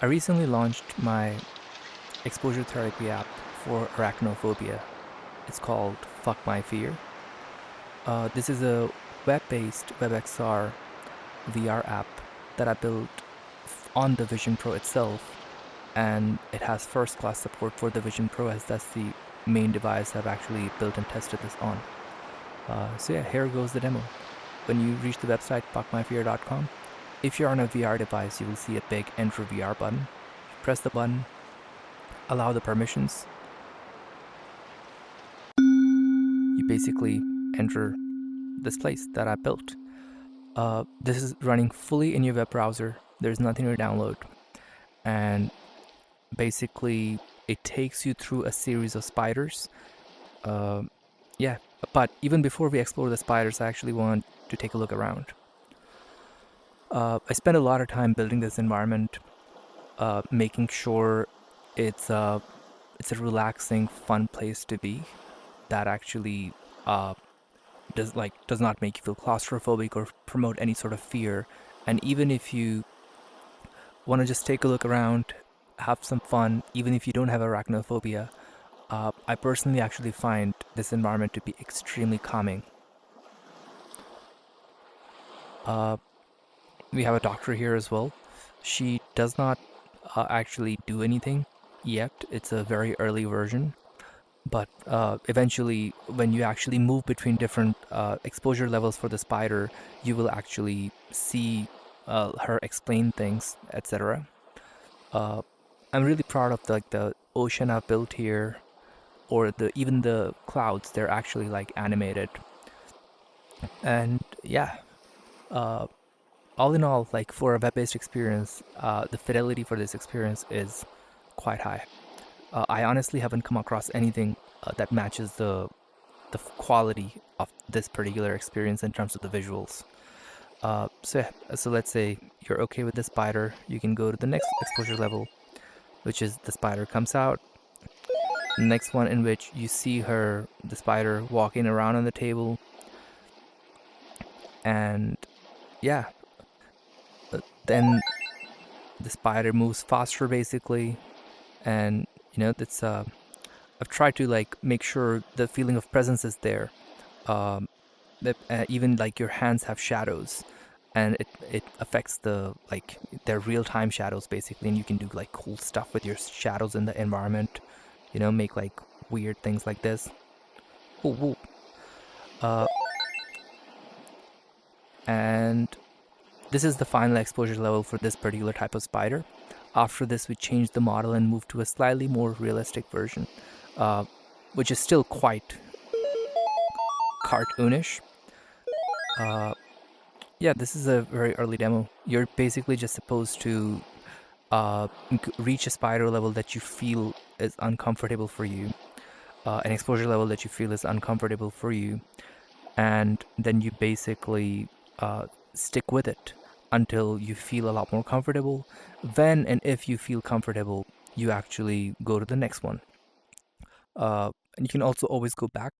I recently launched my exposure therapy app for arachnophobia. It's called Fuck My Fear. This is a web-based WebXR VR app that I built on the Vision Pro itself, and it has first-class support for the Vision Pro, as that's the main device I've actually built and tested this on. So yeah, here goes the demo. When you reach the website fuckmyfear.com, if you're on a VR device, you will see a big Enter VR button. Press the button, allow the permissions. You basically enter this place that I built. This is running fully in your web browser. There's nothing to download. And basically, it takes you through a series of spiders. Yeah, but even before we explore the spiders, I actually want to take a look around. I spent a lot of time building this environment, making sure it's a relaxing, fun place to be that actually does not make you feel claustrophobic or promote any sort of fear. And even if you want to just take a look around, have some fun, even if you don't have arachnophobia, I personally actually find this environment to be extremely calming. We have a doctor here as well. She does not actually do anything yet. It's a very early version. But eventually, when you actually move between different exposure levels for the spider, you will actually see her explain things, etc. I'm really proud of the ocean I've built here, or even the clouds. They're actually like animated, and yeah. All in all, like for a web-based experience, the fidelity for this experience is quite high. I honestly haven't come across anything that matches the quality of this particular experience in terms of the visuals. So let's say you're okay with the spider, you can go to the next exposure level, which is the spider comes out. The next one in which you see the spider walking around on the table, and yeah, then the spider moves faster basically, and that's I've tried to like make sure the feeling of presence is there. Um, Even like your hands have shadows, and it affects their real time shadows basically, and you can do like cool stuff with your shadows in the environment. Make like weird things like this. Ooh, ooh. Uh, and this is the final exposure level for this particular type of spider. After this, we changed the model and moved to a slightly more realistic version, uh, which is still quite cartoonish. Uh, yeah, this is a very early demo. You're basically just supposed to reach a spider level that you feel is uncomfortable for you, an exposure level that you feel is uncomfortable for you, and then you basically stick with it until you feel a lot more comfortable. When and if you feel comfortable, you actually go to the next one. And you can also always go back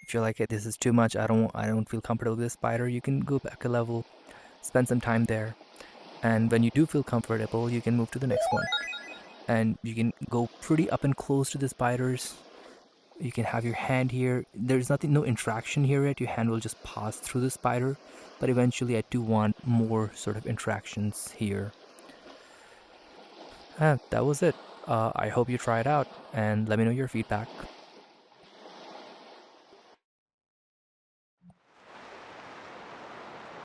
if you're like, hey, this is too much. I don't feel comfortable with this spider. You can go back a level, spend some time there, and when you do feel comfortable, you can move to the next one. And you can go pretty up and close to the spiders. You can have your hand here. There's no interaction here yet. Your hand will just pass through the spider, but eventually I do want more sort of interactions here. That was it. I hope you try it out and let me know your feedback.